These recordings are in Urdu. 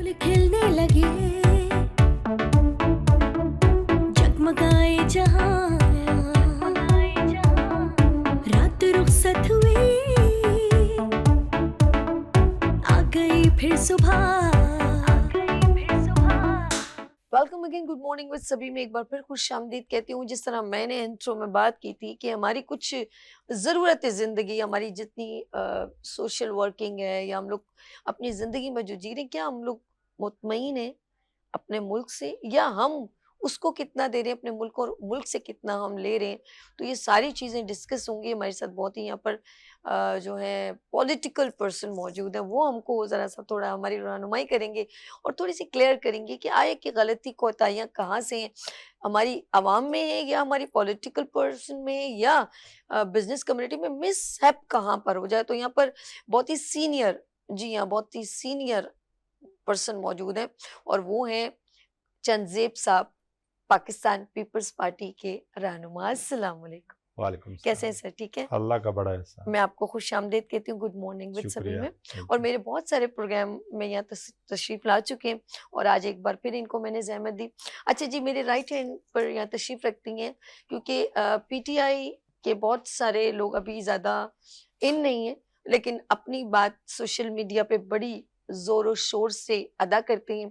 پھول کھلنے لگے جگمگائے جہاں رات رخصت ہوئی آ گئی پھر صبح. Welcome again, good morning with سبھی میں ایک بار پھر خوش آمدید کہتی ہوں. جس طرح میں نے انٹرو میں بات کی تھی کہ ہماری کچھ ضرورت زندگی، ہماری جتنی سوشل ورکنگ ہے یا ہم لوگ اپنی زندگی میں جو جی رہے ہیں، کیا ہم لوگ مطمئن ہیں اپنے ملک سے، یا ہم اس کو کتنا دے رہے ہیں اپنے ملک، اور ملک سے کتنا ہم لے رہے ہیں. تو یہ ساری چیزیں ڈسکس ہوں گی. ہمارے ساتھ بہت ہی یہاں پر جو ہے پولیٹیکل پرسن موجود ہیں، وہ ہم کو ذرا سا تھوڑا ہماری رہنمائی کریں گے اور تھوڑی سی کلیئر کریں گے کہ آیا کہ غلطی کوتاہیاں کہاں سے ہیں، ہماری عوام میں ہے یا ہماری پولیٹیکل پرسن میں ہے یا بزنس کمیونٹی میں، مس ہیپ کہاں پر ہو جائے. تو یہاں پر بہت ہی سینئر، جی ہاں بہت ہی سینئر پرسن موجود ہیں، اور وہ ہیں چنزیب صاحب، پاکستان پیپلز پارٹی کے رہنما. السلام علیکم. وعلیکم السلام. کیسے ہیں سر؟ ٹھیک ہے، اللہ کا بڑا احسان. میں آپ کو خوش آمدید کہتی ہوں. گڈ مارننگ وتھ سبھی میں. اور میرے بہت سارے پروگرام میں یہاں تشریف لا چکے ہیں، اور آج ایک بار پھر ان کو میں نے زحمت دی. اچھا جی، میرے رائٹ ہینڈ پر یہاں تشریف رکھتی ہیں، کیونکہ پی ٹی آئی کے بہت سارے لوگ ابھی زیادہ ان نہیں ہیں، لیکن اپنی بات سوشل میڈیا پہ بڑی زور و شور سے ادا کرتے ہیں.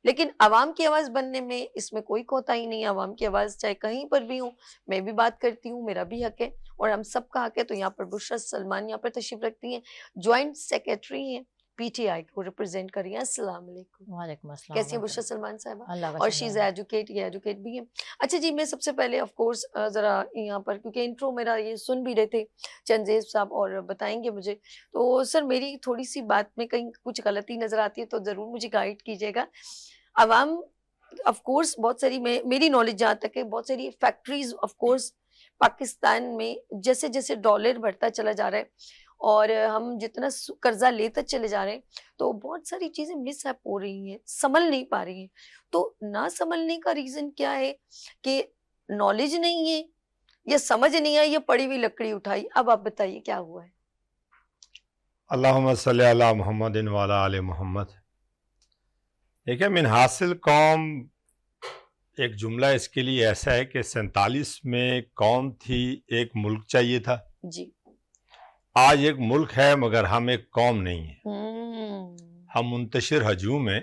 لیکن عوام کی آواز بننے میں اس میں کوئی کوتاہی نہیں ہے. عوام کی آواز چاہے کہیں پر بھی ہوں، میں بھی بات کرتی ہوں، میرا بھی حق ہے اور ہم سب کا حق ہے. تو یہاں پر بشرا سلمان یہاں پر تشریف رکھتی ہیں، جوائنٹ سیکرٹری ہیں، پی ٹی آئی کو ریپرزینٹ کر رہی ہیں. السلام علیکم. وعلیکم السلام. کیسی ہیں بشرا سلمان صاحبہ؟ اللہ کا اور شکر شی از ہے. ایجوکیٹ، یہ ایجوکیٹ بھی ہیں. اچھا جی، میں سب سے پہلے آف کورس ذرا یہاں پر، کیونکہ انٹرو میرا یہ سن بھی رہے تھے چنزیب صاحب اور بتائیں گے مجھے، تو سر میری تھوڑی سی بات میں کہیں کچھ غلطی نظر آتی ہے تو ضرور مجھے گائیڈ کیجیے گا. عوام آف کورس بہت ساری، میری نالج جہاں تک ہے، بہت ساری فیکٹریز آف کورس پاکستان میں جیسے جیسے ڈالر بڑھتا چلا جا رہا ہے اور ہم جتنا قرضہ لیتے چلے جا رہے ہیں، تو بہت ساری چیزیں مس ایپ ہو رہی ہیں، سنبھل نہیں پا رہی ہیں. تو نہ سنبھلنے کا ریزن کیا ہے؟ کہ نالج نہیں ہے، یا سمجھ نہیں ہے، یا پڑی ہوئی لکڑی اٹھائی؟ اب آپ بتائیے کیا ہوا ہے. اللہم صلی علی محمد وعلی آل محمد. دیکھیں، من حاصل قوم ایک جملہ اس کے لیے ایسا ہے کہ 47 میں قوم تھی، ایک ملک چاہیے تھا. جی. آج ایک ملک ہے مگر ہم ایک قوم نہیں ہیں. ہم منتشر ہجوم ہیں،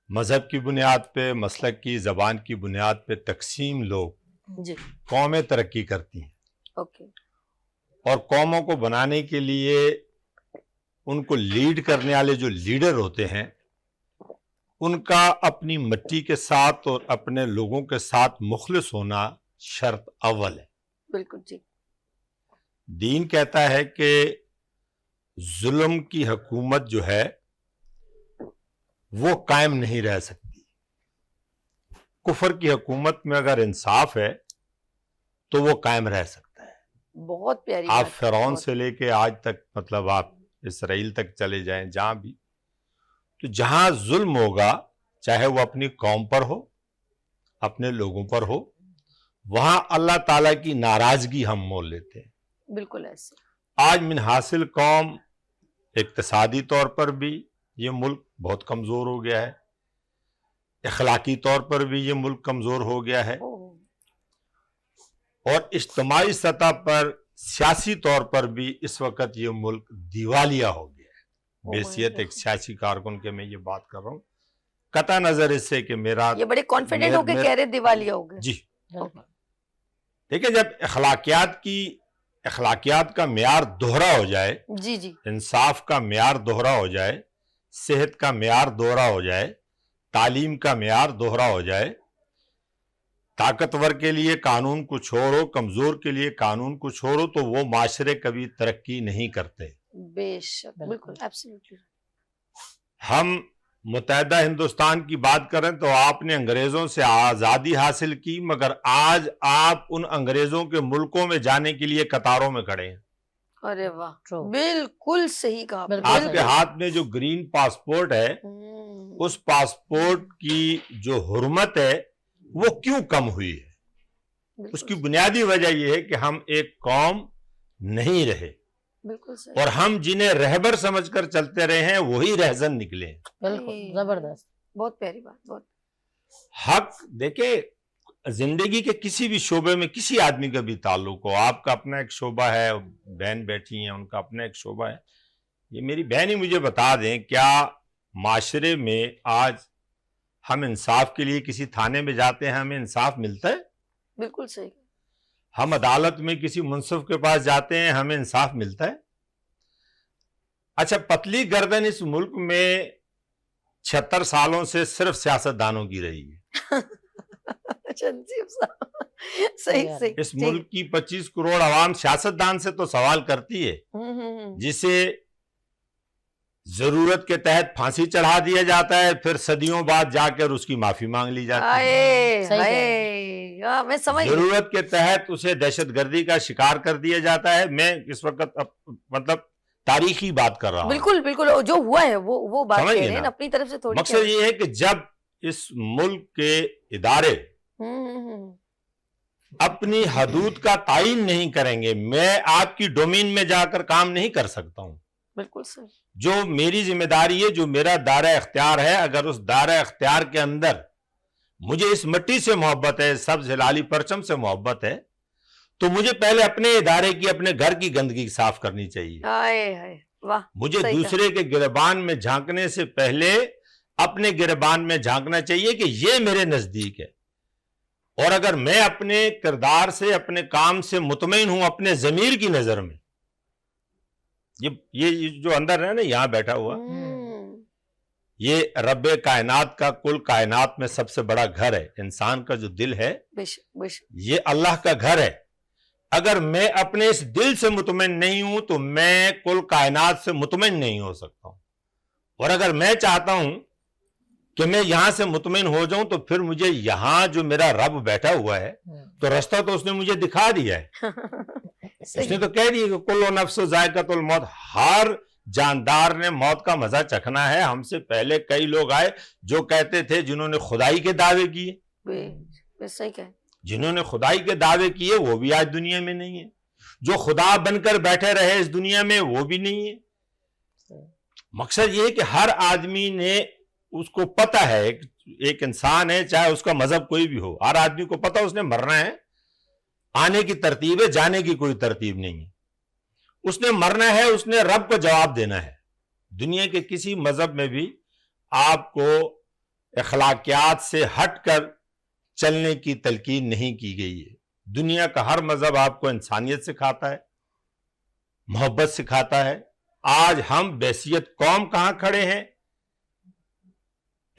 مذہب کی بنیاد پہ، مسلک کی، زبان کی بنیاد پہ تقسیم لوگ جی. قومیں ترقی کرتی ہیں. اوکے. اور قوموں کو بنانے کے لیے ان کو لیڈ کرنے والے جو لیڈر ہوتے ہیں، ان کا اپنی مٹی کے ساتھ اور اپنے لوگوں کے ساتھ مخلص ہونا شرط اول ہے. بالکل جی. دین کہتا ہے کہ ظلم کی حکومت جو ہے وہ قائم نہیں رہ سکتی. کفر کی حکومت میں اگر انصاف ہے تو وہ قائم رہ سکتا ہے. بہت پیاری آپ بات. فرعون سے لے کے آج تک، مطلب آپ اسرائیل تک چلے جائیں، جہاں بھی، تو جہاں ظلم ہوگا، چاہے وہ اپنی قوم پر ہو، اپنے لوگوں پر ہو، وہاں اللہ تعالیٰ کی ناراضگی ہم مول لیتے ہیں. بالکل ایسے. آج من حاصل قوم اقتصادی طور پر بھی یہ ملک بہت کمزور ہو گیا ہے، اخلاقی طور پر بھی یہ ملک کمزور ہو گیا ہے، اور اجتماعی سطح پر، سیاسی طور پر بھی اس وقت یہ ملک دیوالیہ ہو گیا ہے. بحیثیت ایک سیاسی کارکن کے میں یہ بات کر رہا ہوں، قطع نظر اس سے کہ میرا، یہ بڑے کانفیڈنٹ ہو کے کہہ رہے دیوالیہ ہو گئے. جی. دیکھیں، جب اخلاقیات کا معیار دوہرا ہو جائے، جی جی، انصاف کا معیار دوہرا ہو جائے، صحت کا معیار دوہرا ہو جائے، تعلیم کا معیار دوہرا ہو جائے، طاقتور کے لیے قانون کچھ اور ہو، کمزور کے لیے قانون کچھ اور ہو، تو وہ معاشرے کبھی ترقی نہیں کرتے. بے شک، بالکل ایبسلیوٹلی. ہم متحدہ ہندوستان کی بات کریں تو آپ نے انگریزوں سے آزادی حاصل کی، مگر آج آپ ان انگریزوں کے ملکوں میں جانے کے لیے قطاروں میں کھڑے ہیں. ارے واہ، بالکل صحیح کہا. آپ کے ہاتھ میں جو گرین پاسپورٹ ہے، اس پاسپورٹ کی جو حرمت ہے وہ کیوں کم ہوئی ہے؟ اس کی بنیادی وجہ یہ ہے کہ ہم ایک قوم نہیں رہے. بالکل صحیح. اور ہم جنہیں رہبر سمجھ کر چلتے رہے ہیں وہی رہزن نکلے ہیں. بالکل زبردست. بہت پیاری بات. بہت حق دیکھیں زندگی کے کسی بھی شعبے میں کسی آدمی کا بھی تعلق ہو, آپ کا اپنا ایک شعبہ ہے, بہن بیٹھی ہیں ان کا اپنا ایک شعبہ ہے. یہ میری بہن ہی مجھے بتا دیں کیا معاشرے میں آج ہم انصاف کے لیے کسی تھانے میں جاتے ہیں ہمیں انصاف ملتا ہے؟ بالکل صحیح. ہم عدالت میں کسی منصف کے پاس جاتے ہیں ہمیں انصاف ملتا ہے؟ اچھا پتلی گردن اس ملک میں 76 سالوں سے صرف سیاست دانوں کی رہی ہے. صحیح صحیح. اس ملک کی 25 کروڑ عوام سیاست دان سے تو سوال کرتی ہے, جسے ضرورت کے تحت پھانسی چڑھا دیا جاتا ہے, پھر صدیوں بعد جا کر اس کی معافی مانگ لی جاتی ہے. میں سمجھ ضرورت کے تحت اسے دہشت گردی کا شکار کر دیا جاتا ہے. میں اس وقت مطلب تاریخی بات کر رہا ہوں. بالکل بالکل جو ہوا ہے وہ بات کہہ رہے ہیں اپنی طرف سے. تھوڑی مقصد یہ ہے کہ جب اس ملک کے ادارے اپنی حدود کا تعین نہیں کریں گے, میں آپ کی ڈومین میں جا کر کام نہیں کر سکتا ہوں. بالکل صحیح. جو میری ذمہ داری ہے, جو میرا دائرہ اختیار ہے, اگر اس دائرہ اختیار کے اندر مجھے اس مٹی سے محبت ہے, سبز ہلالی پرچم سے محبت ہے, تو مجھے پہلے اپنے ادارے کی, اپنے گھر کی گندگی صاف کرنی چاہیے. مجھے دوسرے کے گریبان میں جھانکنے سے پہلے اپنے گریبان میں جھانکنا چاہیے کہ یہ میرے نزدیک ہے. اور اگر میں اپنے کردار سے, اپنے کام سے مطمئن ہوں اپنے ضمیر کی نظر میں, یہ جو اندر ہے نا یہاں بیٹھا ہوا, یہ رب کائنات کا, کل کائنات میں سب سے بڑا گھر ہے. انسان کا جو دل ہے یہ اللہ کا گھر ہے. اگر میں اپنے اس دل سے مطمئن نہیں ہوں تو میں کل کائنات سے مطمئن نہیں ہو سکتا ہوں. اور اگر میں چاہتا ہوں کہ میں یہاں سے مطمئن ہو جاؤں تو پھر مجھے یہاں جو میرا رب بیٹھا ہوا ہے تو رستہ تو اس نے مجھے دکھا دیا ہے. اس نے تو کہہ دیا کہ کل نفس ذائقۃ الموت, ہر جاندار نے موت کا مزہ چکھنا ہے. ہم سے پہلے کئی لوگ آئے جو کہتے تھے, جنہوں نے خدائی کے دعوے کیے, جنہوں نے خدائی کے دعوے کیے وہ بھی آج دنیا میں نہیں ہے. جو خدا بن کر بیٹھے رہے اس دنیا میں وہ بھی نہیں ہے. مقصد یہ ہے کہ ہر آدمی نے, اس کو پتہ ہے, ایک انسان ہے چاہے اس کا مذہب کوئی بھی ہو, ہر آدمی کو پتہ اس نے مرنا ہے. آنے کی ترتیب ہے, جانے کی کوئی ترتیب نہیں ہے. اس نے مرنا ہے, اس نے رب کو جواب دینا ہے. دنیا کے کسی مذہب میں بھی آپ کو اخلاقیات سے ہٹ کر چلنے کی تلقین نہیں کی گئی ہے. دنیا کا ہر مذہب آپ کو انسانیت سکھاتا ہے, محبت سکھاتا ہے. آج ہم بحیثیت قوم کہاں کھڑے ہیں؟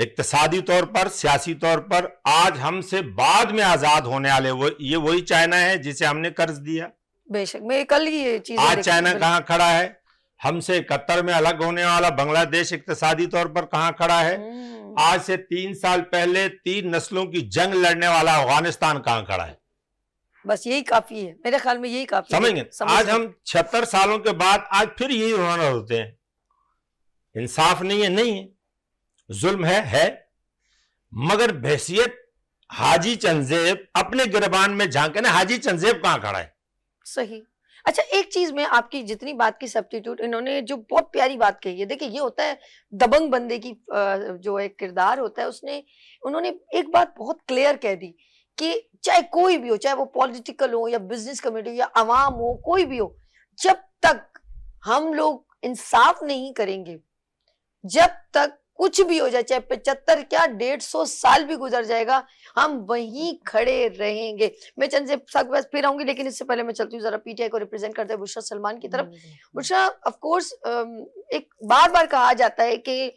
اقتصادی طور پر, سیاسی طور پر آج ہم سے بعد میں آزاد ہونے والے یہ وہی چائنا ہے جسے ہم نے قرض دیا. بے شک, میں کل ہی یہ چیز, آج چائنا کہاں کھڑا ہے؟ ہم سے 71 میں الگ ہونے والا بنگلہ دیش اقتصادی طور پر کہاں کھڑا ہے؟ آج سے 3 سال پہلے 3 نسلوں کی جنگ لڑنے والا افغانستان کہاں کھڑا ہے؟ بس یہی کافی ہے میرے خیال میں, یہی کافی ہے. سمجھ گئے؟ آج ہم 76 سالوں کے بعد آج پھر یہی رونا ہوتے ہیں. انصاف نہیں ہے, نہیں ہے, ظلم ہے, مگر بحیثیت حاجی چنزیب اپنے گریبان میں جھانکے نا, حاجی چنزیب کہاں کھڑا ہے؟ صحیح. اچھا ایک چیز میں آپ کی جتنی بات کی سبسٹیٹیوٹ, انہوں نے جو بہت پیاری بات کہی ہے, دیکھیں یہ ہوتا ہے دبنگ بندے کی جو ایک کردار ہوتا ہے, انہوں نے ایک بات بہت کلیئر کہہ دی کہ چاہے کوئی بھی ہو, چاہے وہ پولیٹیکل ہو یا بزنس کمیونٹی ہو یا عوام ہو, کوئی بھی ہو, جب تک ہم لوگ انصاف نہیں کریں گے, جب تک کچھ بھی ہو جائے, چاہے 75 کیا 150 سال بھی گزر جائے گا, ہم وہیں کھڑے رہیں گے. میں چند سے پھر آؤں گی, لیکن اس سے پہلے میں چلتی ہوں ذرا پی ٹی آئی کو ریپرزینٹ کرتے ہیں بشریٰ سلمان کی طرف. بشریٰ آف کورس ایک بار بار کہا جاتا ہے کہ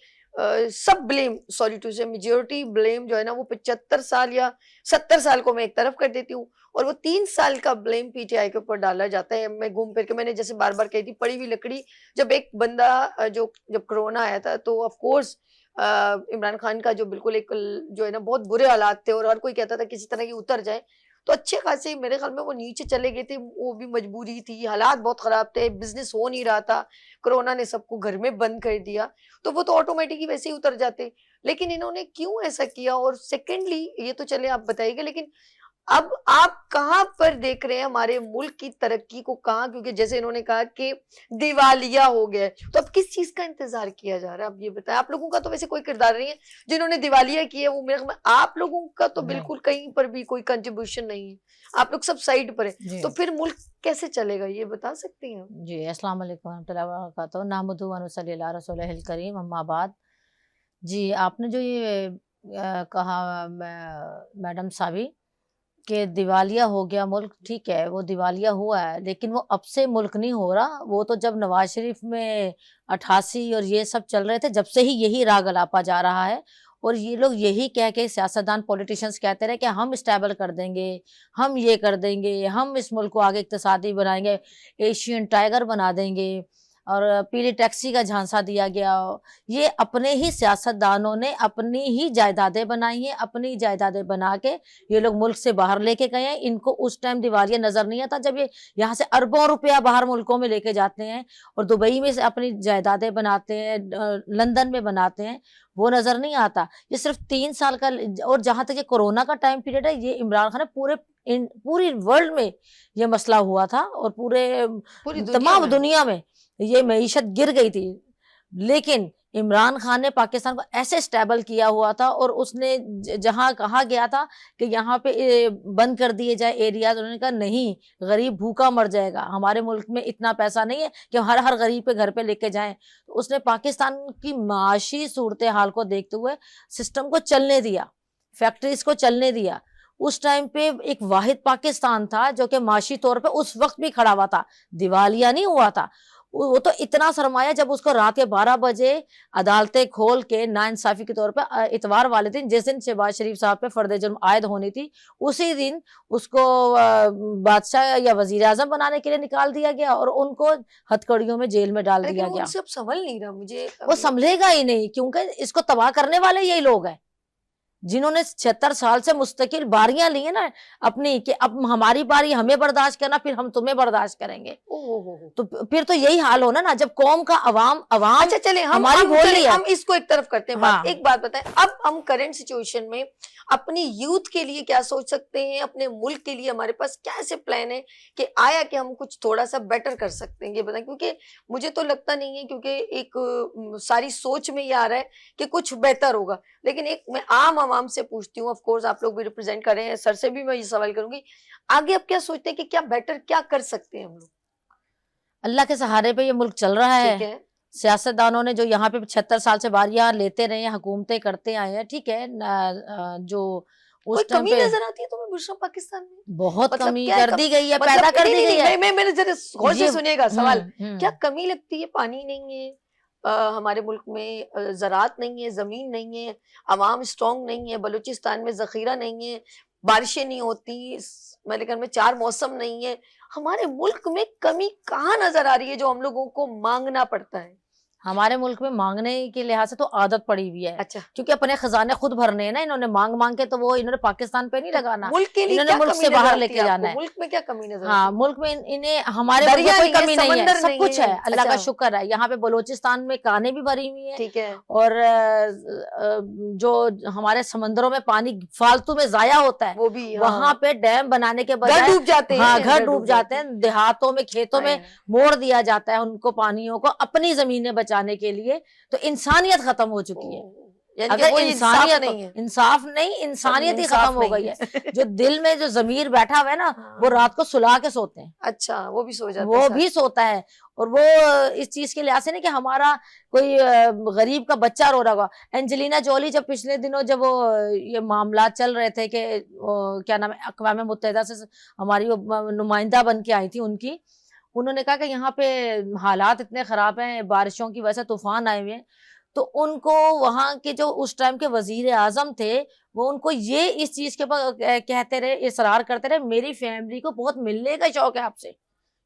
سب بلیم, سوری ٹو سے میجورٹی بلیم جو ہے نا وہ 75 سال یا 70 سال کو میں ایک طرف کر دیتی ہوں, اور وہ 3 سال کا بلیم پی ٹی آئی کے اوپر ڈالا جاتا ہے. میں گھوم پھر کے, میں نے جیسے بار بار کہی تھی, پڑی ہوئی لکڑی, جب ایک بندہ جب کرونا آیا تھا تو آف کورس عمران خان کا جو بالکل ایک جو ہے نا بہت برے حالات تھے, اور ہر کوئی کہتا تھا کسی طرح کی اتر جائے, تو اچھے خاصے میرے خیال میں وہ نیچے چلے گئے تھے. وہ بھی مجبوری تھی, حالات بہت خراب تھے, بزنس ہو نہیں رہا تھا, کرونا نے سب کو گھر میں بند کر دیا, تو وہ تو آٹومیٹکلی ویسے ہی اتر جاتے. لیکن انہوں نے کیوں ایسا کیا؟ اور سیکنڈلی یہ تو چلے آپ بتائیے گا, لیکن اب آپ کہاں پر دیکھ رہے ہیں ہمارے ملک کی ترقی کو کہاں، کیونکہ جیسے انہوں نے کہا کہ دیوالیہ ہو گیا ہے، تو اب کس چیز کا انتظار کیا جا رہا ہے؟ اب یہ بتائیں، آپ لوگوں کا تو ویسے کوئی کردار نہیں ہے، جنہوں نے دیوالیہ کی ہے وہ میرے خیال میں آپ لوگوں کا تو نہیں بالکل کہیں پر بھی کوئی کنٹریبیوشن نہیں ہے، آپ لوگ سب سائڈ پر ہیں، جی تو پھر ملک کیسے چلے گا یہ بتا سکتے ہیں؟ جی السلام علیکم ورحمۃ اللہ وبرکاتہ، نحمدہ و نصلی علی رسولہ الکریم، اما بعد۔ جی آپ نے جو یہ کہا میڈم صاحبی کہ دیوالیہ ہو گیا ملک، ٹھیک ہے وہ دیوالیہ ہوا ہے، لیکن وہ اب سے ملک نہیں ہو رہا، وہ تو جب نواز شریف میں 88 اور یہ سب چل رہے تھے جب سے ہی یہی راگ الاپا جا رہا ہے، اور یہ لوگ یہی کہہ کے سیاستدان پولیٹیشینس کہتے رہے کہ ہم اسٹیبل کر دیں گے، ہم یہ کر دیں گے، ہم اس ملک کو آگے اقتصادی بنائیں گے، ایشین ٹائیگر بنا دیں گے، اور پیلی ٹیکسی کا جھانسا دیا گیا۔ یہ اپنے ہی سیاستدانوں نے اپنی ہی جائیدادیں بنائی ہیں، اپنی جائیدادیں بنا کے یہ لوگ ملک سے باہر لے کے گئے ہیں۔ ان کو اس ٹائم دیوالیہ نظر نہیں آتا جب یہ یہاں سے اربوں روپیہ باہر ملکوں میں لے کے جاتے ہیں اور دبئی میں سے اپنی جائیدادیں بناتے ہیں، لندن میں بناتے ہیں، وہ نظر نہیں آتا۔ یہ صرف 3 سال کا، اور جہاں تک یہ کورونا کا ٹائم پیریڈ ہے، یہ عمران خان نے پوری ورلڈ میں یہ مسئلہ ہوا تھا، اور پوری تمام میں دنیا میں یہ معیشت گر گئی تھی، لیکن عمران خان نے پاکستان کو ایسے اسٹیبل کیا ہوا تھا، اور اس نے جہاں کہا گیا تھا کہ یہاں پہ بند کر دیے جائے ایریاز، انہوں نے کہا نہیں، غریب بھوکا مر جائے گا، ہمارے ملک میں اتنا پیسہ نہیں ہے کہ ہر غریب کے گھر پہ لے کے جائیں۔ تو اس نے پاکستان کی معاشی صورتحال کو دیکھتے ہوئے سسٹم کو چلنے دیا، فیکٹریز کو چلنے دیا۔ اس ٹائم پہ ایک واحد پاکستان تھا جو کہ معاشی طور پہ اس وقت بھی کھڑا ہوا تھا، دیوالیہ نہیں ہوا تھا۔ وہ تو اتنا سرمایہ، جب اس کو رات کے 12 بجے عدالتیں کھول کے ناانصافی کے طور پہ اتوار والے دن، جس دن شہباز شریف صاحب پہ فرد جرم عائد ہونی تھی، اسی دن اس کو بادشاہ یا وزیر اعظم بنانے کے لیے نکال دیا گیا، اور ان کو ہتھکڑیوں میں جیل میں ڈال دیا لیکن وہ گیا۔ ان سے اب سنبھل نہیں رہا مجھے، وہ سنبھلے گا ہی نہیں، کیونکہ اس کو تباہ کرنے والے یہی لوگ ہیں جنہوں نے 76 سال سے مستقل باریاں لی ہیں نا اپنی، کہ اب ہماری باری ہمیں برداشت کرنا، پھر ہم تمہیں برداشت کریں گے۔ تو پھر تو یہی حال ہونا نا، جب قوم کا عوام اچھا چلیں ہماری بولی ہے۔ ہم اس کو ایک طرف کرتے ہیں ہاں۔ بات۔ ایک بات بتائیں، اب ہم کرنٹ سچویشن میں اپنی یوتھ کے لیے کیا سوچ سکتے ہیں، اپنے ملک کے لیے ہمارے پاس کیا ایسے پلان ہے کہ آیا کہ ہم کچھ تھوڑا سا بیٹر کر سکتے ہیں، یہ بتائیں، کیونکہ مجھے تو لگتا نہیں ہے، کیونکہ ایک ساری سوچ میں یہ آ رہا ہے کہ کچھ بہتر ہوگا، لیکن ایک میں عام عوام سے پوچھتی ہوں، آف کورس آپ لوگ بھی ریپرزینٹ کر رہے ہیں، سر سے بھی میں یہ سوال کروں گی، آگے اب کیا سوچتے ہیں کہ کیا بیٹر کیا کر سکتے ہیں ہم لوگ؟ اللہ کے سہارے پہ یہ ملک چل رہا ہے، ٹھیک ہے، سیاستدانوں نے جو یہاں پہ 76 سال سے باریاں لیتے رہے ہیں، حکومتیں کرتے آئے ہیں، ٹھیک ہے، جو اس کوئی ٹائم کمی پہ نظر آتی ہے تمہیں بشرا پاکستان میں؟ بہت مطلب کمی کیا کر دی گئی ہے، مطلب پیدا کر نہیں دی نہیں گئی ہے۔ نہیں، میں ذرا غور سے یہ سنیے گا سوال، ہوں کیا کمی لگتی ہے؟ پانی نہیں ہے ہمارے ملک میں، زراعت نہیں ہے، زمین نہیں ہے، عوام اسٹرانگ نہیں ہے، بلوچستان میں ذخیرہ نہیں ہے، بارشیں نہیں ہوتی، میرے خیال میں 4 موسم نہیں ہے، ہمارے ملک میں کمی کہاں نظر آ رہی ہے جو ہم لوگوں کو مانگنا پڑتا ہے؟ ہمارے ملک میں مانگنے کے لحاظ سے تو عادت پڑی ہوئی ہے، اچھا، کیونکہ اپنے خزانے خود بھرنے ہیں نا، انہوں نے مانگ مانگ کے، تو وہ انہوں نے پاکستان پہ نہیں لگانا، ملک کے لیے انہوں نے کیا ملک کمی سے نظر باہر لے آتی کے ہے آپ جانا کو؟ ہے۔ ملک میں کیا کمی نظر ہاں، آتی ہے؟ ملک میں انہیں ہمارے ملک میں دریا کوئی نہیں ہے، کمی نہیں ہے، سمندر سب نہیں کچھ ہے، اللہ کا اچھا، شکر ہے۔ یہاں پہ بلوچستان میں کانیں بھی بھری ہوئی ہیں، ٹھیک ہے، اور جو ہمارے سمندروں میں پانی فالتو میں ضائع ہوتا ہے، وہ بھی وہاں پہ ڈیم بنانے کے گھر بجائے ڈوب جاتے ہیں، ہاں گھر ڈوب جاتے ہیں، دیہاتوں میں کھیتوں میں موڑ دیا جاتا ہے ان کو، پانیوں کو اپنی زمینیں بچانے کے لیے۔ تو انسانیت ختم ہو چکی ہے، یعنی کہ اگر وہ انسانیت نہیں ہے، انصاف نہیں، انسانیت ہی انصاف ختم ہو نہیں گئی ہے۔ جو دل میں جو ضمیر بیٹھا ہوا ہے نا، وہ رات کو سلا کے سوتے ہیں، اچھا وہ بھی سو جاتا وہ ہے بھی سوتا ہے، اور وہ اس چیز کے لحاظ سے نہیں کہ ہمارا کوئی غریب کا بچہ رو رہا ہوگا۔ اینجلینا جولی جب پچھلے دنوں جب وہ یہ معاملات چل رہے تھے کہ کیا نام ہے، اقوام متحدہ سے ہماری وہ نمائندہ بن کے آئی تھی، انہوں نے کہا کہ یہاں پہ حالات اتنے خراب ہیں، بارشوں کی وجہ سے طوفان آئے ہوئے ہیں، تو ان کو وہاں کے جو اس ٹائم کے وزیر اعظم تھے، وہ ان کو یہ اس چیز کے اوپر کہتے رہے، اصرار کرتے رہے، میری فیملی کو بہت ملنے کا شوق ہے آپ سے۔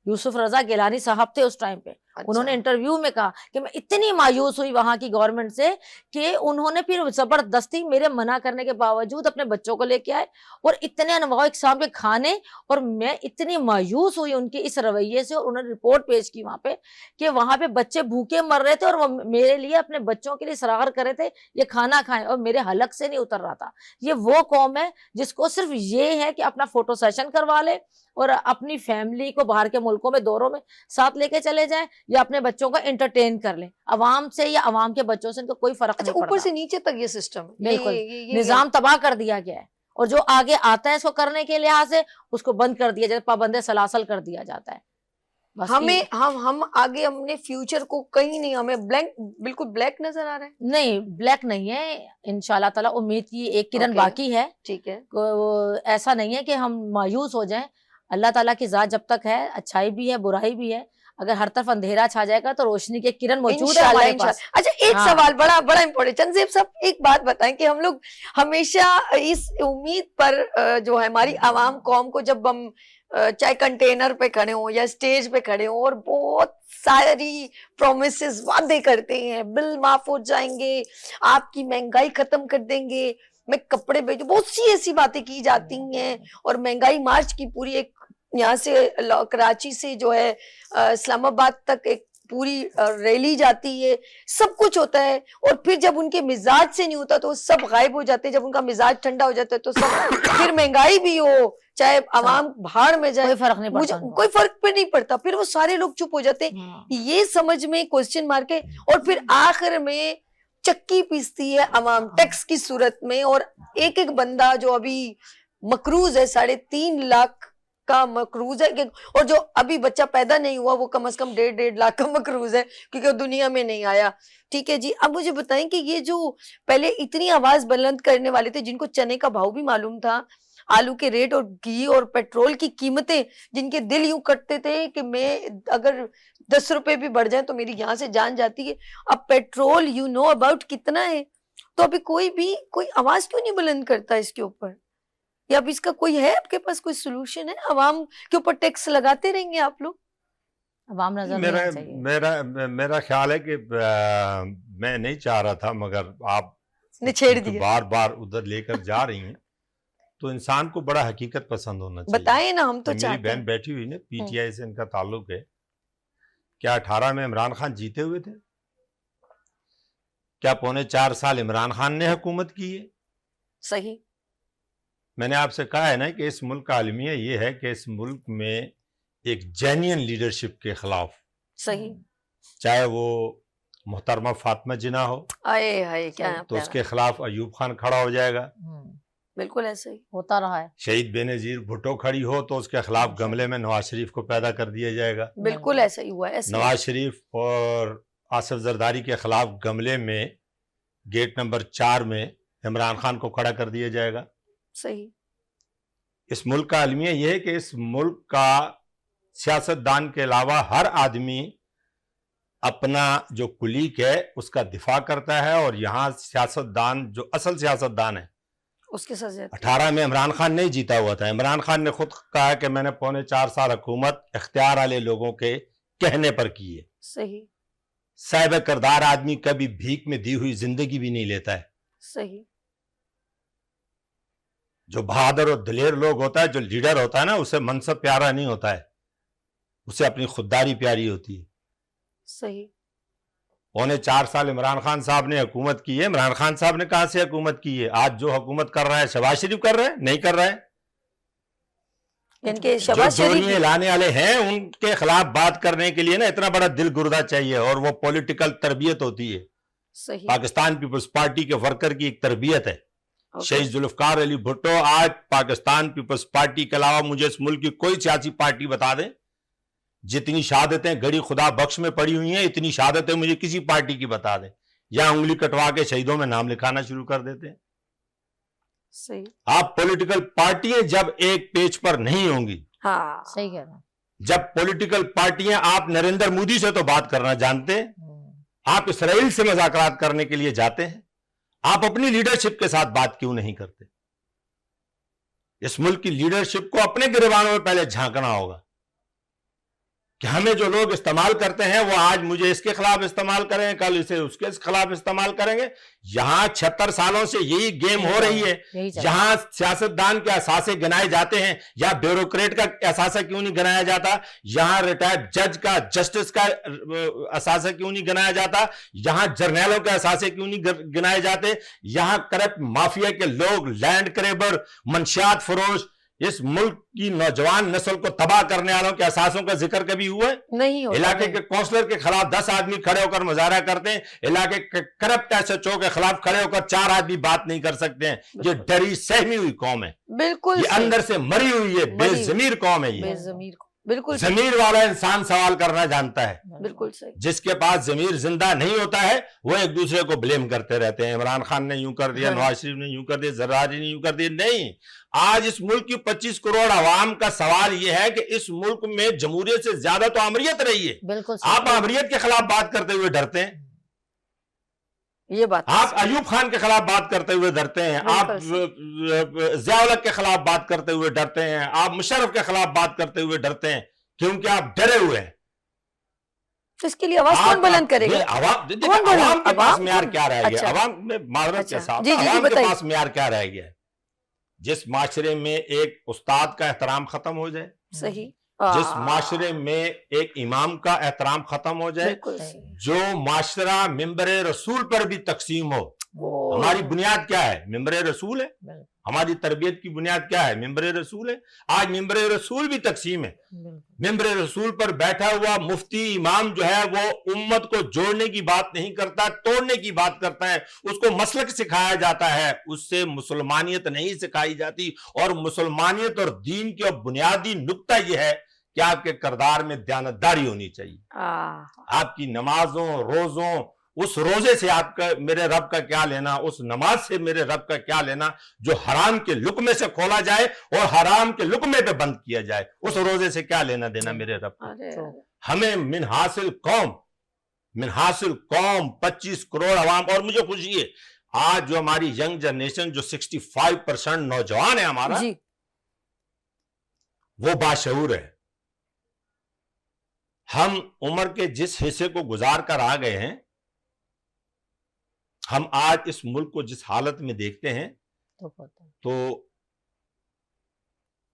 یوسف رضا گیلانی صاحب تھے اس ٹائم پہ، انہوں نے اچھا انٹرویو میں کہا کہ میں اتنی مایوس ہوئی وہاں کی گورنمنٹ سے کہ انہوں نے پھر زبردستی میرے منع کرنے کے باوجود اپنے بچوں کو لے کے آئے اور اتنے انواع اقسام کے کھانے، اور میں اتنی مایوس ہوئی ان کے اس رویے سے، اور انہوں نے رپورٹ پیش کی وہاں پہ کہ وہاں پہ بچے بھوکے مر رہے تھے اور وہ میرے لیے اپنے بچوں کے لیے اصرار کر رہے تھے یہ کھانا کھائیں، اور میرے حلق سے نہیں اتر رہا تھا۔ یہ وہ قوم ہے جس کو صرف یہ ہے کہ اپنا فوٹو سیشن کروا لے اور اپنی فیملی کو باہر کے ملکوں میں دوروں میں ساتھ لے کے چلے جائیں، یا اپنے بچوں کو انٹرٹین کر لیں۔ عوام سے یا عوام کے بچوں سے ان کو کوئی فرق اچھا، نہیں اوپر پڑتا، سے نیچے تک یہ سسٹم ہے، بالکل یہ نظام تباہ کر دیا گیا ہے، اور جو آگے آتا ہے اس کو کرنے کے لحاظ سے اس کو بند کر دیا جاتا ہے، پابند سلاسل کر دیا جاتا ہے۔ بس ہمیں ہم آگے ہم نے فیوچر کو کہیں نہیں، ہمیں بلینک، بالکل بلیک نظر آ رہا ہے۔ نہیں، بلیک نہیں ہے، انشاءاللہ تعالیٰ امید کی ایک کرن اوکے، باقی ہے۔ ٹھیک ہے، ایسا نہیں ہے کہ ہم مایوس ہو جائیں، اللہ تعالیٰ کی ذات جب تک ہے، اچھائی بھی ہے برائی بھی ہے، اگر ہر طرف اندھیرا چھا جائے گا تو روشنی کی ایک کرن موجود ہے انشاءاللہ ہمارے انشاءاللہ۔ پاس۔ اچھا، ایک ہاں، سوال بڑا امپورٹنٹ، چنزیب صاحب ایک بات بتائیں کہ ہم لوگ ہمیشہ اس امید پر جو ہے ہماری عوام قوم کو، جب ہم چاہے کنٹینر پہ کھڑے ہوں یا اسٹیج پہ کھڑے ہوں اور بہت ساری پرومسز وعدے کرتے ہیں، بل معاف ہو جائیں گے، آپ کی مہنگائی ختم کر دیں گے، میں کپڑے بیچوں، بہت سی ایسی باتیں کی جاتی ہیں، اور مہنگائی مارچ کی پوری ایک یہاں سے کراچی سے جو ہے اسلام آباد تک ایک پوری ریلی جاتی ہے، سب کچھ ہوتا ہے، اور پھر جب ان کے مزاج سے نہیں ہوتا تو سب غائب ہو جاتے ہیں، جب ان کا مزاج ٹھنڈا ہو جاتا ہے تو سب پھر مہنگائی بھی ہو چاہے عوام بھاڑ میں جائے، کوئی فرق نہیں مجھے پڑتا ان کو۔ کوئی فرق پہ نہیں پڑتا، پھر وہ سارے لوگ چپ ہو جاتے ہیں، ہاں، یہ سمجھ میں کوسچن مارک ہے، اور پھر آخر میں چکی پیستی ہے عوام ٹیکس کی صورت میں، اور ایک ایک بندہ جو ابھی مقروض ہے 3.5 لاکھ کا مقروض ہے، اور جو ابھی بچہ پیدا نہیں ہوا وہ کم از کم 1.5 لاکھ کا مقروض ہے کیونکہ وہ دنیا میں نہیں آیا۔ ٹھیک ہے جی، اب مجھے بتائیں کہ یہ جو پہلے اتنی آواز بلند کرنے والے تھے، جن کو چنے کا بھاؤ بھی معلوم تھا، آلو کے ریٹ اور گھی اور پیٹرول کی قیمتیں، جن کے دل یوں کٹتے تھے کہ میں اگر 10 روپے بھی بڑھ جائیں تو میری یہاں سے جان جاتی ہے، اب پیٹرول یو نو اباؤٹ کتنا ہے، تو ابھی کوئی آواز کیوں نہیں بلند کرتا اس کے اوپر؟ یا اب اس کا کوئی ہے آپ کے پاس کوئی سولوشن ہے؟ عوام کے اوپر ٹیکس لگاتے رہیں گے آپ لوگ؟ عوام نظر نہیں آنا چاہیے۔ میرا خیال ہے کہ میں نہیں چاہ رہا تھا، مگر آپ نے چھیڑ دیا، بار بار ادھر لے کر جا رہی ہیں، تو انسان کو بڑا حقیقت پسند ہونا چاہیے۔ بتائیں نا، ہم تو میری چاہتے بہن ہیں۔ بیٹھی ہوئی نا، پی ٹی آئی سے ان کا تعلق ہے، کیا 18 میں عمران خان جیتے ہوئے تھے؟ کیا 4.25 سال عمران خان نے حکومت کی ہے؟ صحیح، میں نے آپ سے کہا ہے نا کہ اس ملک کا المیہ یہ ہے کہ اس ملک میں ایک جینین لیڈرشپ کے خلاف، صحیح، چاہے وہ محترمہ فاطمہ جناح ہو آئے ہائے کیا تو اس کے خلاف ایوب خان کھڑا ہو جائے گا، بالکل ایسا ہی ہوتا رہا ہے، شہید بے نظیر بھٹو کھڑی ہو تو اس کے خلاف گملے میں نواز شریف کو پیدا کر دیا جائے گا، بالکل ایسا ہی ہوا ہے، ایسا ہی۔ نواز شریف اور آصف زرداری کے خلاف گملے میں گیٹ نمبر 4 میں عمران خان کو کھڑا کر دیا جائے گا۔ صحیح، اس ملک کا المیہ یہ ہے کہ اس ملک کا سیاستدان کے علاوہ ہر آدمی اپنا جو کلیک ہے اس کا دفاع کرتا ہے، اور یہاں سیاستدان جو اصل سیاستدان ہے، اس کے ساتھ زیادتی۔ 18 میں عمران خان نہیں جیتا ہوا تھا، عمران خان نے خود کہا کہ میں نے 4.25 سال حکومت اختیار والے لوگوں کے کہنے پر کی ہے۔ صحیح، صاحب کردار آدمی کبھی بھیک میں دی ہوئی زندگی بھی نہیں لیتا ہے، صحیح، جو بہادر اور دلیر لوگ ہوتا ہے، جو لیڈر ہوتا ہے نا، اسے منصب پیارا نہیں ہوتا ہے، اسے اپنی خودداری پیاری ہوتی ہے۔ صحیح، 4.25 سال عمران خان صاحب نے حکومت کی ہے، عمران خان صاحب نے کہاں سے حکومت کی ہے؟ آج جو حکومت کر رہا ہے شہباز شریف کر رہا ہے؟ نہیں کر رہا ہے۔ یعنی کہ جو شہباز شریف دوریے لانے والے ہیں ان کے خلاف بات کرنے کے لیے نا اتنا بڑا دل گردہ چاہیے، اور وہ پولیٹیکل تربیت ہوتی ہے، صحیح، پاکستان پیپلز پارٹی کے ورکر کی ایک تربیت ہے۔ اوکے، شہید ذوالفقار علی بھٹو آج پاکستان پیپلز پارٹی کے علاوہ مجھے اس ملک کی کوئی سیاسی پارٹی بتا دیں، جتنی شہادتیں گڑی خدا بخش میں پڑی ہوئی ہیں اتنی شہادتیں مجھے کسی پارٹی کی بتا دیں، یا انگلی کٹوا کے شہیدوں میں نام لکھانا شروع کر دیتے ہیں۔ صحیح، آپ پولیٹیکل پارٹیاں جب ایک پیج پر نہیں ہوں گی، ہاں، صحیح کہہ رہا ہوں۔ جب پولیٹیکل پارٹیاں، آپ نریندر مودی سے تو بات کرنا جانتے ہیں، آپ اسرائیل سے مذاکرات کرنے کے لیے جاتے ہیں، آپ اپنی لیڈرشپ کے ساتھ بات کیوں نہیں کرتے؟ اس ملک کی لیڈرشپ کو اپنے گریبانوں میں پہلے جھانکنا ہوگا کہ ہمیں جو لوگ استعمال کرتے ہیں وہ آج مجھے اس کے خلاف استعمال کریں گے، کل اسے اس کے خلاف استعمال کریں گے. یہاں 76 سالوں سے یہی گیم ہو رہی ہے. یہی چل رہا ہے. جہاں سیاستدان کے اثاثے گنائے جاتے ہیں، یا بیوروکریٹ کا اثاثہ کیوں نہیں گنایا جاتا، یہاں ریٹائرڈ جج کا، جسٹس کا اثاثہ کیوں نہیں گنایا جاتا، یہاں جرنیلوں کے اثاثے کیوں نہیں گنائے جاتے، یہاں کرپٹ مافیا کے لوگ، لینڈ کریبر، منشیات فروش، اس ملک کی نوجوان نسل کو تباہ کرنے والوں کے اثاثوں کا ذکر کبھی ہوا ہے؟ نہیں ہوتا. علاقے کے کونسلر کے خلاف 10 آدمی کھڑے ہو کر مظاہرہ کرتے ہیں، علاقے کے کرپٹ ایس ایچ او کے خلاف کھڑے ہو کر 4 آدمی بات نہیں کر سکتے ہیں. یہ ڈری سہمی ہوئی قوم ہے، بالکل یہ اندر سے مری ہوئی ہے، بے ضمیر قوم ہے. بے یہ ضمیر کو بالکل ضمیر والا انسان سوال کرنا جانتا ہے. بالکل صحیح. جس کے پاس ضمیر زندہ نہیں ہوتا ہے وہ ایک دوسرے کو بلیم کرتے رہتے ہیں، عمران خان نے یوں کر دیا، نواز شریف نے یوں کر دیا، زرداری نے یوں کر دیا. نہیں، آج اس ملک کی 25 کروڑ عوام کا سوال یہ ہے کہ اس ملک میں جمہوریت سے زیادہ تو آمریت رہی ہے. بالکل آپ آمریت کے خلاف بات کرتے ہوئے ڈرتے ہیں، یہ بات آپ ایوب خان کے خلاف بات کرتے ہوئے ڈرتے ہیں، آپ ضیاء الحق کے خلاف بات کرتے ہوئے ڈرتے ہیں، آپ مشرف کے خلاف بات کرتے ہوئے ڈرتے ہیں، کیونکہ آپ ڈرے ہوئے ہیں. اس کے لیے آواز کون بلند کرے گا؟ عوام کے پاس معیار کیا رہ گیا؟ اچھا. عوام میں معذرت کے ساتھ جی عوام کے بتائیے. پاس معیار کیا رہ گیا ہے؟ جس معاشرے میں ایک استاد کا احترام ختم ہو جائے، صحیح. جس معاشرے میں ایک امام کا احترام ختم ہو جائے، بالکل جو معاشرہ ممبر رسول پر بھی تقسیم ہو. ہماری بنیاد کیا ہے؟ ممبر رسول ہے. ہماری تربیت کی بنیاد کیا ہے؟ ممبر رسول ہے. آج ممبر رسول بھی تقسیم ہے. ممبر رسول پر بیٹھا ہوا مفتی امام جو ہے وہ امت کو جوڑنے کی بات نہیں کرتا، توڑنے کی بات کرتا ہے. اس کو مسلک سکھایا جاتا ہے، اس سے مسلمانیت نہیں سکھائی جاتی. اور مسلمانیت اور دین کی بنیادی نقطہ یہ ہے کہ آپ کے کردار میں دیانتداری ہونی چاہیے. آپ کی نمازوں، روزوں، اس روزے سے آپ کا میرے رب کا کیا لینا، اس نماز سے میرے رب کا کیا لینا جو حرام کے لقمے سے کھولا جائے اور حرام کے لقمے پہ بند کیا جائے، اس روزے سے کیا لینا دینا میرے رب کا. ہمیں من حاصل قوم 25 کروڑ عوام. اور مجھے خوشی ہے آج جو ہماری ینگ جنریشن، جو 65% نوجوان ہے ہمارا، وہ باشعور ہے. ہم عمر کے جس حصے کو گزار کر آ گئے ہیں، ہم آج اس ملک کو جس حالت میں دیکھتے ہیں تو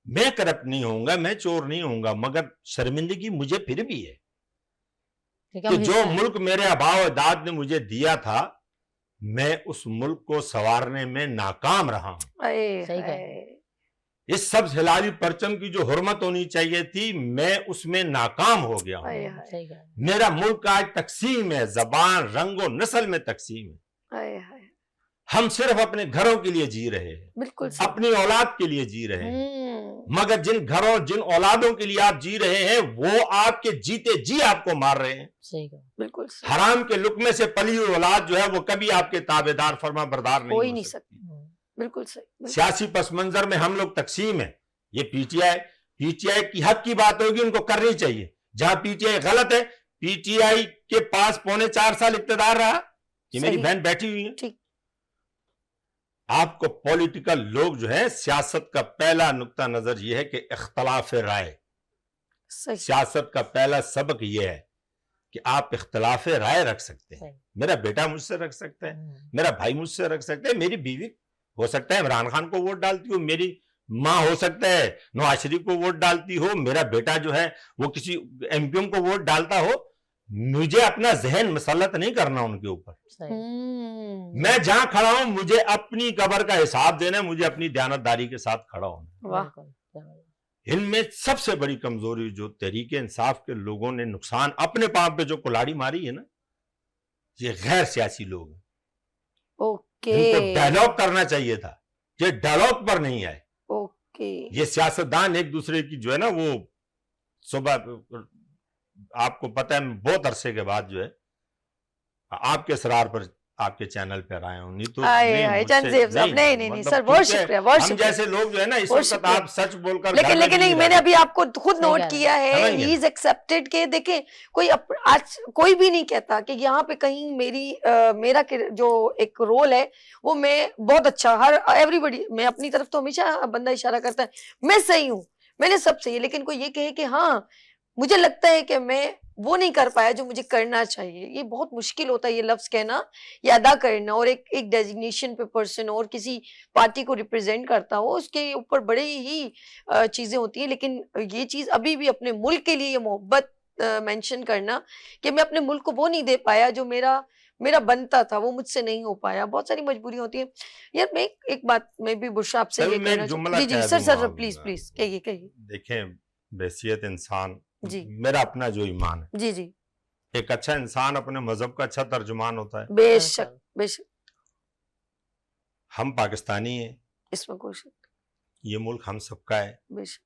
میں کرپٹ نہیں ہوں گا، میں چور نہیں ہوں گا، مگر شرمندگی مجھے پھر بھی ہے کہ جو ملک میرے آباء و اجداد نے مجھے دیا تھا، میں اس ملک کو سنوارنے میں ناکام رہا ہوں. اس سبز ہلالی پرچم کی جو حرمت ہونی چاہیے تھی، میں اس میں ناکام ہو گیا ہوں. میرا ملک آج تقسیم ہے، زبان، رنگ و نسل میں تقسیم ہے. ہم صرف اپنے گھروں کے لیے جی رہے ہیں، بالکل اپنی اولاد کے لیے جی رہے ہیں. مگر جن گھروں، جن اولادوں کے لیے آپ جی رہے ہیں، وہ آپ کے جیتے جی آپ کو مار رہے ہیں. بالکل حرام کے لقمے سے پلی ہوئی اولاد جو ہے وہ کبھی آپ کے تابعدار، فرما بردار نہیں ہو سکتی. بالکل صحیح. سیاسی پس منظر میں ہم لوگ تقسیم ہیں. یہ پی ٹی آئی کی حق کی بات ہوگی، ان کو کرنی چاہیے. جہاں پی ٹی آئی غلط ہے، پی ٹی آئی کے پاس 4.25 سال اقتدار رہا. یہ میری بہن بیٹھی ہوئی ہے. آپ کو پولیٹیکل لوگ جو ہے، سیاست کا پہلا نقطہ نظر یہ ہے کہ اختلاف رائے. سیاست کا پہلا سبق یہ ہے کہ آپ اختلاف رائے رکھ سکتے ہیں. میرا بیٹا مجھ سے رکھ سکتا ہے، میرا بھائی مجھ سے رکھ سکتا ہے، میری بیوی ہو سکتا ہے عمران خان کو ووٹ ڈالتی ہو، میری ماں ہو سکتا ہے نواز شریف کو ووٹ ڈالتی ہو، میرا بیٹا جو ہے وہ کسی ایم پی کو ووٹ ڈالتا ہو. مجھے اپنا ذہن مسلط نہیں کرنا ان کے اوپر. میں جہاں کھڑا ہوں مجھے اپنی قبر کا حساب دینا ہے، مجھے اپنی دیانتداری کے ساتھ کھڑا ہونا. ان میں سب سے بڑی کمزوری جو تحریک انصاف کے لوگوں نے نقصان اپنے پاؤں پہ جو کلاڑی ماری ہے نا، یہ غیر سیاسی لوگ ہیں. ان کو ڈائلاگ کرنا چاہیے تھا، یہ ڈائلاگ پر نہیں آئے. یہ سیاستدان ایک دوسرے کی جو ہے نا، وہ صبح آپ کو پتہ ہے بہت عرصے کے بعد جو ہے آپ کے اصرار پر آپ کے چینل پہ آئے ہوں. نہیں تو نہیں سر، بہت شکریہ. ہم جیسے لوگ جو ہے نا، اس وقت آپ سچ بول کر، لیکن میں نے ابھی آپ کو خود نوٹ کیا ہے، ہی از ایکسپٹڈ کہ دیکھیں آج کوئی بھی نہیں کہتا کہ یہاں پہ کہیں میرا جو ایک رول ہے وہ میں بہت اچھا، ہر ایوری بڈی، میں اپنی طرف تو ہمیشہ بندہ اشارہ کرتا ہے میں صحیح ہوں، میں نے سب صحیح ہے. لیکن کوئی یہ کہے کہ ہاں مجھے لگتا ہے کہ میں وہ نہیں کر پایا جو مجھے کرنا چاہیے. یہ بہت مشکل ہوتا ہے یہ لفظ کہنا یا ادا کرنا, اور ایک ڈیزگنیشن پہ پرسن اور کسی پارٹی کو ریپرزینٹ کرتا ہو, اس کے اوپر بڑے ہی چیزیں ہوتی ہیں. لیکن یہ چیز ابھی بھی اپنے ملک کے لیے یہ محبت مینشن کرنا کہ میں اپنے ملک کو وہ نہیں دے پایا جو میرا بنتا تھا, وہ مجھ سے نہیں ہو پایا. بہت ساری مجبوریاں ہوتی ہیں یار. میں ایک بات میں بھی بشرا آپ سے یہ کہنا چاہوں. جی جی سر پلیز پلیز کہیے. دیکھیں, بحیثیت انسان, جی میرا اپنا جو ایمان ہے, جی جی ایک اچھا انسان اپنے مذہب کا اچھا ترجمان ہوتا ہے. بے شک بے شک, ہم پاکستانی ہیں, اس میں کوئی شک, یہ ملک ہم سب کا ہے. بے شک.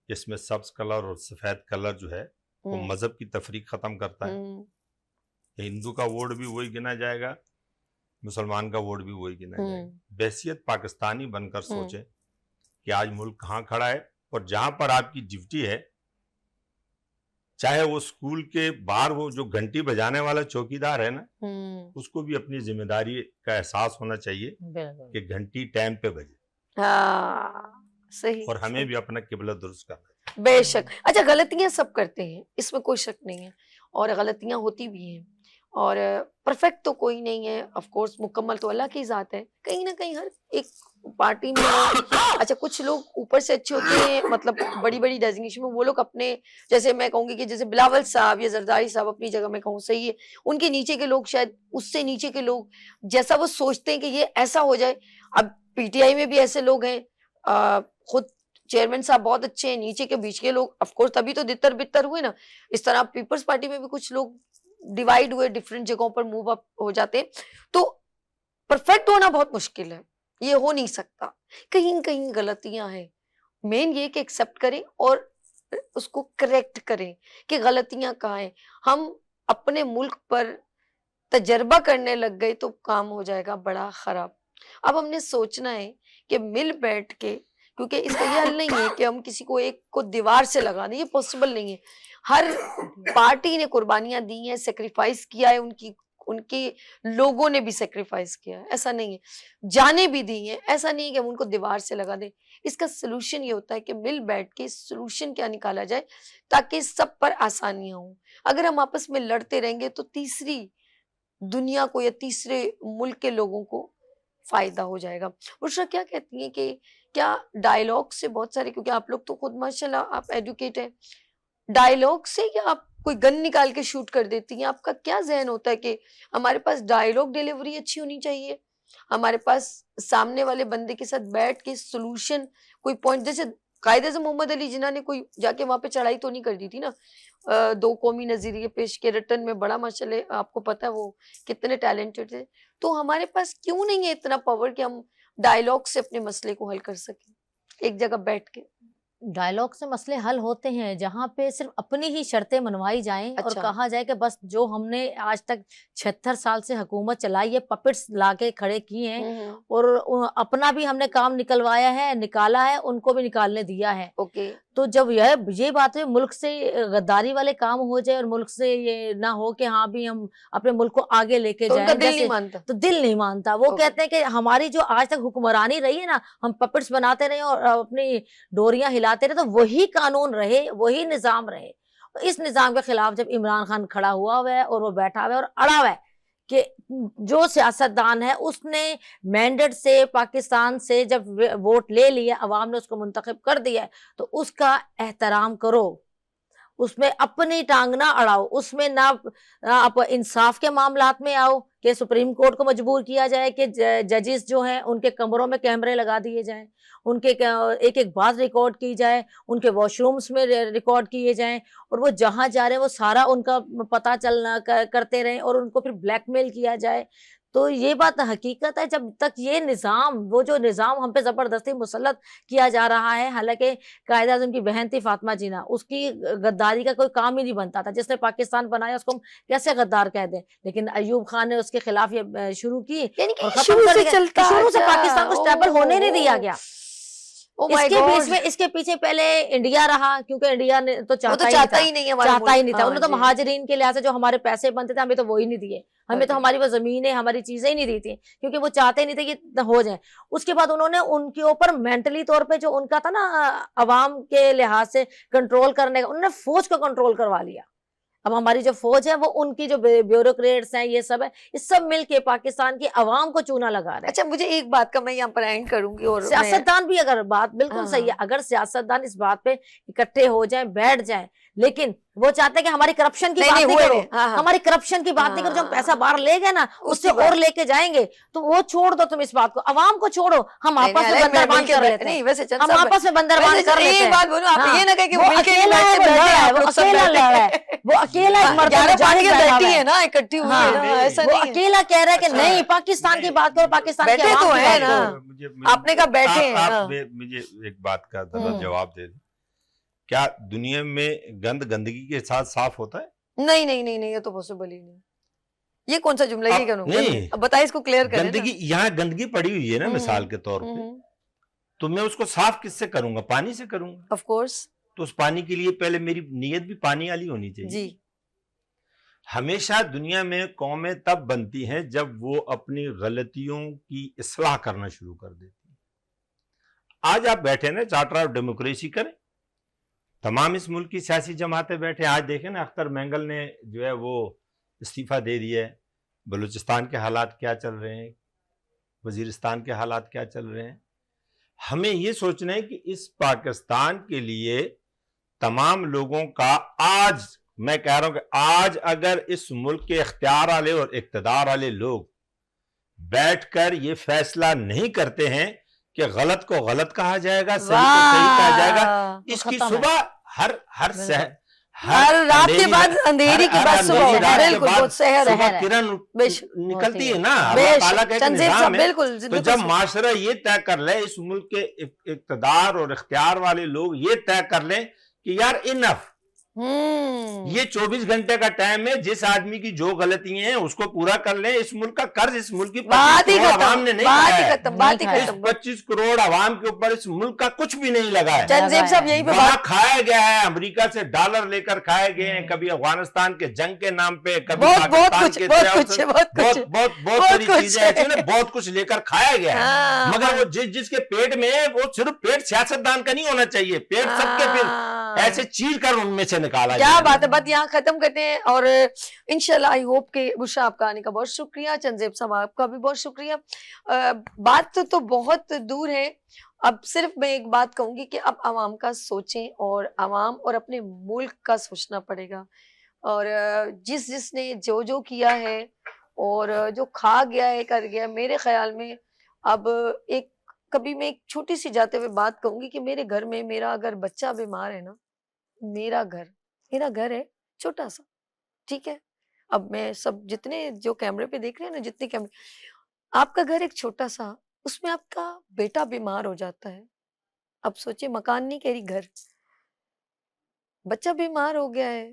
اس میں سبز کلر اور سفید کلر جو ہے وہ مذہب کی تفریق ختم کرتا ہے. ہندو کا ووٹ بھی وہی گنا جائے گا, مسلمان کا ووٹ بھی وہی گنا جائے گا. بحیثیت پاکستانی بن کر سوچیں کہ آج ملک کہاں کھڑا ہے, اور جہاں پر آپ کی ڈیوٹی ہے, چاہے وہ اسکول کے باہر وہ جو گھنٹی بجانے والا چوکیدار ہے نا, اس کو بھی اپنی ذمہ داری کا احساس ہونا چاہیے کہ گھنٹی ٹائم پہ بجے. صحیح. اور ہمیں بھی اپنا قبلہ درست کرنا ہے. بے شک. اچھا, غلطیاں سب کرتے ہیں, اس میں کوئی شک نہیں ہے, اور غلطیاں ہوتی بھی ہیں, اور پرفیکٹ تو کوئی نہیں ہے آف کورس, مکمل تو اللہ کی ذات ہے. کہیں نہ کہیں ہر ایک پارٹی میں اچھا کچھ لوگ اوپر سے اچھے ہوتے ہیں, مطلب بڑی بڑی ڈیزگنیشن میں وہ لوگ اپنے, جیسے میں کہوں گی کہ جیسے بلاول صاحب یا زرداری صاحب اپنی جگہ میں کہوں صحیح ہے, ان کے نیچے کے لوگ شاید اس سے نیچے کے لوگ جیسا وہ سوچتے ہیں کہ یہ ایسا ہو جائے. اب پی ٹی آئی میں بھی ایسے لوگ ہیں, خود چیئرمین صاحب بہت اچھے ہیں, نیچے کے بیچ کے لوگ آف کورس تبھی تو دتر بتر ہوئے نا. اس طرح پیپلز پارٹی میں بھی کچھ لوگ ڈیوائیڈ ہوئے, ڈفرینٹ جگہوں پر موو اپ ہو جاتے ہیں. تو پرفیکٹ ہونا بہت مشکل ہے, یہ ہو نہیں سکتا. کہیں کہیں غلطیاں ہیں, مین یہ کہ ایکسیپٹ کریں اور اس کو کریکٹ کریں کہ غلطیاں کہاں ہیں. ہم اپنے ملک پر تجربہ کرنے لگ گئے تو کام ہو جائے گا بڑا خراب. اب ہم نے سوچنا ہے کہ مل بیٹھ کے, کیونکہ اس کا یہ حل نہیں ہے کہ ہم کسی کو ایک کو دیوار سے لگا دیں, یہ پاسبل نہیں ہے. ہر پارٹی نے قربانیاں دی ہیں, سیکریفائس کیا ہے, ان کے لوگوں نے بھی سیکریفائس کیا ہے, ایسا نہیں ہے, جانیں بھی دی ہیں, ایسا نہیں ہے کہ ہم ان کو دیوار سے لگا دیں. اس کا سلوشن یہ ہوتا ہے کہ مل بیٹھ کے سلوشن کیا نکالا جائے تاکہ سب پر آسانیاں ہوں. اگر ہم آپس میں لڑتے رہیں گے تو تیسری دنیا کو یا تیسرے ملک کے لوگوں کو فائدہ ہو جائے گا. بشرا کیا کہتی ہیں کہ کیا ڈائیلاگ سے بہت سارے, کیونکہ آپ لوگ تو خود ماشاءاللہ آپ ایڈوکیٹ ہیں, ڈائیلاگ سے یا آپ کوئی گن نکال کے شوٹ کر دیتی ہیں, آپ کا کیا ذہن ہوتا ہے کہ ہمارے پاس ڈائیلاگ ڈیلیوری اچھی ہونی چاہیے, ہمارے پاس سامنے والے بندے کے ساتھ بیٹھ کے سولوشن کوئی پوائنٹ, جیسے قائد اعظم محمد علی جناح نے کوئی جا کے وہاں پہ چڑھائی تو نہیں کر دی تھی نا, 2 قومی نظریے پیش کے ریٹرن میں بڑا ماشاءاللہ آپ کو پتا ہے وہ کتنے ٹیلنٹڈ تھے. تو ہمارے پاس کیوں نہیں ہے اتنا پاور کہ ہم ڈائیلاگ سے اپنے مسئلے کو حل کر سکیں ایک جگہ بیٹھ کے. ڈائیلاگ سے مسئلے حل ہوتے ہیں جہاں پہ صرف اپنی ہی شرطیں منوائی جائیں اور اچھا. کہا جائے کہ بس جو ہم نے آج تک 76 سال سے حکومت چلائی ہے, پپٹس لا کے کھڑے کیے ہیں اور اپنا بھی ہم نے کام نکلوایا ہے, نکالا ہے, ان کو بھی نکالنے دیا ہے. اوکے. تو جب یہ بات ہے ملک سے غداری والے کام ہو جائے اور ملک سے یہ نہ ہو کہ ہاں بھی ہم اپنے ملک کو آگے لے کے تو ان کا جائیں, دل نہیں مانتا. تو دل نہیں مانتا. وہ Okay. کہتے ہیں کہ ہماری جو آج تک حکمرانی رہی ہے نا, ہم پپٹس بناتے رہے اور اپنی ڈوریاں ہلاتے رہے, تو وہی قانون رہے, وہی نظام رہے. اس نظام کے خلاف جب عمران خان کھڑا ہوا ہے اور وہ بیٹھا ہوا ہے اور اڑا ہوا ہے کہ جو سیاستدان ہے اس نے مینڈیٹ سے پاکستان سے جب ووٹ لے لیا, عوام نے اس کو منتخب کر دیا ہے, تو اس کا احترام کرو, اس میں اپنی ٹانگ نہ اڑاؤ, اس میں نہ آپ انصاف کے معاملات میں آؤ کہ سپریم کورٹ کو مجبور کیا جائے کہ ججز جو ہیں ان کے کمروں میں کیمرے لگا دیے جائیں, ان کے ایک ایک بات ریکارڈ کی جائے, ان کے واش رومز میں ریکارڈ کیے جائیں, اور وہ جہاں جا رہے ہیں وہ سارا ان کا پتہ چلنا کرتے رہیں اور ان کو پھر بلیک میل کیا جائے. تو یہ بات حقیقت ہے. جب تک یہ نظام, وہ جو نظام ہم پہ زبردستی مسلط کیا جا رہا ہے, حالانکہ قائد اعظم کی بہن تھی فاطمہ جناح, اس کی غداری کا کوئی کام ہی نہیں بنتا تھا, جس نے پاکستان بنایا اس کو ہم کیسے غدار کہہ دیں, لیکن ایوب خان نے اس کے خلاف یہ شروع کی اور ختم کر دیا. شروع سے پاکستان کو اسٹیبل ہونے نہیں دیا گیا. اس کے پیچھے پہلے انڈیا رہا, کیونکہ انڈیا نے تو چاہتا ہی نہیں تھا, انہوں نے تو مہاجرین کے لحاظ سے جو ہمارے پیسے بنتے تھے ہمیں تو وہی نہیں دیے, ہمیں تو ہماری وہ زمینیں ہماری چیزیں ہی نہیں دی تھی کیونکہ وہ چاہتے نہیں تھے کہ ہو جائیں. اس کے بعد انہوں نے ان کے اوپر مینٹلی طور پہ جو ان کا تھا نا عوام کے لحاظ سے کنٹرول کرنے کا, انہوں نے فوج کو کنٹرول کروا لیا. اب ہماری جو فوج ہے وہ ان کی جو بیوروکریٹس ہیں یہ سب ہے, یہ سب مل کے پاکستان کی عوام کو چونا لگا رہے ہیں. اچھا مجھے ایک بات کا میں یہاں پر اینڈ کروں گی, اور سیاستدان بھی اگر بات بالکل صحیح ہے, اگر سیاستدان اس بات پہ اکٹھے ہو جائیں بیٹھ جائیں, لیکن وہ چاہتے ہیں کہ ہماری کرپشن کی بات نہیں کرو, ہماری کرپشن کی بات نہیں کرو, جو ہم پیسہ باہر لے گئے نا اس سے اور لے کے جائیں گے تو وہ چھوڑ دو تم اس بات کو, عوام کو چھوڑو, ہم آپس میں بندر بان کر لیتے ہیں, ہم آپس میں بندر بان کر لیتے ہیں. بات بولو, آپ یہ نہ کہیں کہ وہ اکیلا ہے, وہ اکیلا لڑ رہا ہے, وہ اکیلا ایک مرد بیٹھی ہے نا اکٹھی ہوئی ہے, ایسا وہ اکیلا کہہ رہا ہے کہ نہیں پاکستان کی بات کرو, پاکستان کی بیٹھے تو عوام ہے کی نا, بات کرو. آپ نے کہا بیٹھے ہیں. مجھے ایک بات کا جواب دے دیں, کیا دنیا میں گندگی کے ساتھ صاف ہوتا ہے؟ نہیں نہیں نہیں نہیں, یہ تو پاسبل ہی نہیں. یہ کون سا جملہ ہے, یہ کروں نہیں, اب بتائیں اس کو کلیئر کریں. گندگی یہاں گندگی پڑی ہوئی ہے نا مثال کے طور پہ, تو میں اس کو صاف کس سے کروں گا؟ پانی سے کروں گا. Of course. تو اس پانی کے لیے پہلے میری نیت بھی پانی والی ہونی چاہیے. جی. ہمیشہ دنیا میں قومیں تب بنتی ہیں جب وہ اپنی غلطیوں کی اصلاح کرنا شروع کر دیتی ہیں. آج آپ بیٹھے نا چارٹر آف ڈیموکریسی کریں, تمام اس ملک کی سیاسی جماعتیں بیٹھے, آج دیکھیں نا اختر مینگل نے جو ہے وہ استعفیٰ دے دیا ہے, بلوچستان کے حالات کیا چل رہے ہیں, وزیرستان کے حالات کیا چل رہے ہیں. ہمیں یہ سوچنا ہے کہ اس پاکستان کے لیے تمام لوگوں کا, آج میں کہہ رہا ہوں کہ آج اگر اس ملک کے اختیار والے اور اقتدار والے لوگ بیٹھ کر یہ فیصلہ نہیں کرتے ہیں کہ غلط کو غلط کہا جائے گا, صحیح کو صحیح کہا جائے گا, اس کی صبح ہر رات کے بعد اندھیری کے بعد صبح کرن نکلتی ہے نا, اللہ تعالیٰ کا ایک نظام ہے. تو جب معاشرہ یہ طے کر لے, اس ملک کے اقتدار اور اختیار والے لوگ یہ طے کر لیں کہ یار انف, یہ 24 گھنٹے کا ٹائم ہے, جس آدمی کی جو غلطیاں ہیں اس کو پورا کر لیں. اس ملک کا قرض اس ملک کی 25 کروڑ عوام نے نہیں کھایا ہے, اس 25 کروڑ عوام کے اوپر اس ملک کا کچھ بھی نہیں لگا ہے. وہاں کھایا گیا ہے, امریکہ سے ڈالر لے کر کھائے گئے ہیں, کبھی افغانستان کے جنگ کے نام پہ, کبھی پاکستان کے بہت ساری چیزیں ایسی ہیں, بہت کچھ لے کر کھایا گیا ہے. مگر وہ جس کے پیٹ میں ہے, وہ صرف پیٹ سیاستدان کا نہیں ہونا چاہیے, پیٹ سب کے پھر ایسے چیر کر ان میں سے نکالا. کیا بات ہے, بات یہاں ختم کرتے ہیں, اور انشاءاللہ آئی ہوپ کہ بشرا آپ کا آنے کا بہت شکریہ, چنزیب صاحب آپ کا بھی بہت شکریہ. بات تو بہت دور ہے, اب صرف میں ایک بات کہوں گی کہ اب عوام کا سوچیں, اور عوام اور اپنے ملک کا سوچنا پڑے گا. اور جس نے جو کیا ہے اور جو کھا گیا ہے کر گیا, میرے خیال میں اب کبھی میں ایک چھوٹی سی جاتے ہوئے بات کہوں گی کہ میرے گھر میں میرا اگر بچہ بیمار ہے نا, میرا گھر ہے چھوٹا سا, ٹھیک ہے, اب میں سب جتنے جو کیمرے پہ دیکھ رہے ہیں نا, جتنے کیمرے, آپ کا گھر ایک چھوٹا سا, اس میں آپ کا بیٹا بیمار ہو جاتا ہے. اب سوچے, مکان نہیں کہہ رہی, گھر, بچہ بیمار ہو گیا ہے,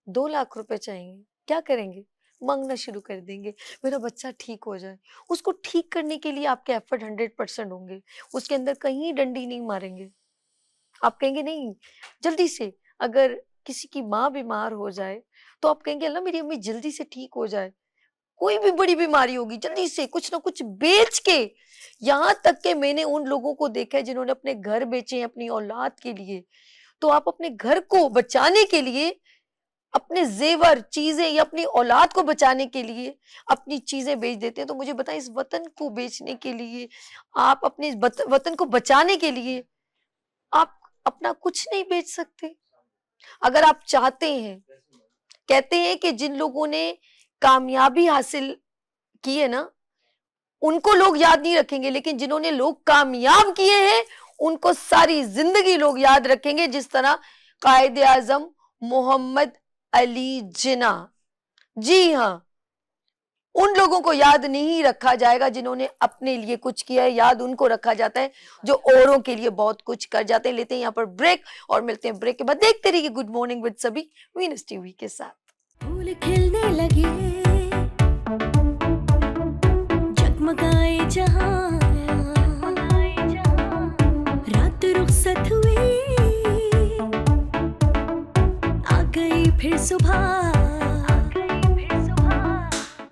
2 لاکھ روپے چاہیے, کیا کریں گے؟ مانگنا شروع کر دیں گے, میرا بچہ ٹھیک ہو جائے. اس کو ٹھیک کرنے کے لیے آپ کے ایفرٹ 100% ہوں گے, اس کے اندر کہیں ڈنڈی نہیں ماریں گے. آپ کہیں گے نہیں, جلدی سے اگر کسی کی ماں بیمار ہو جائے تو آپ کہیں گے اللہ میری امی جلدی سے ٹھیک ہو جائے. کوئی بھی بڑی بیماری ہوگی, جلدی سے کچھ نہ کچھ بیچ کے, یہاں تک کہ میں نے ان لوگوں کو دیکھا ہے جنہوں نے اپنے گھر بیچے ہیں اپنی اولاد کے لیے. تو آپ اپنے گھر کو بچانے کے لیے اپنے زیور چیزیں یا اپنی اولاد کو بچانے کے لیے اپنی چیزیں بیچ دیتے ہیں. تو مجھے بتائیں, اس وطن کو بیچنے کے لیے, آپ اپنے وطن کو بچانے کے لیے آپ اپنا کچھ نہیں بیچ سکتے. اگر آپ چاہتے ہیں, کہتے ہیں کہ جن لوگوں نے کامیابی حاصل کی ہے نا, ان کو لوگ یاد نہیں رکھیں گے, لیکن جنہوں نے لوگ کامیاب کیے ہیں ان کو ساری زندگی لوگ یاد رکھیں گے. جس طرح قائد اعظم محمد علی جناح, جی ہاں, ان لوگوں کو یاد نہیں رکھا جائے گا جنہوں نے اپنے لیے کچھ کیا ہے, یاد ان کو رکھا جاتا ہے جو اوروں کے لیے بہت کچھ کر جاتے ہیں. لیتے ہیں یہاں پر بریک, اور ملتے ہیں بریک کے بعد. دیکھتے رہیے گڈ مارننگ وتھ سبھی, وینس ٹی وی کے ساتھ. پھول کھلنے لگے, جگمگائے جہاں, رات رخصت ہوئی, آ گئی پھر صبح.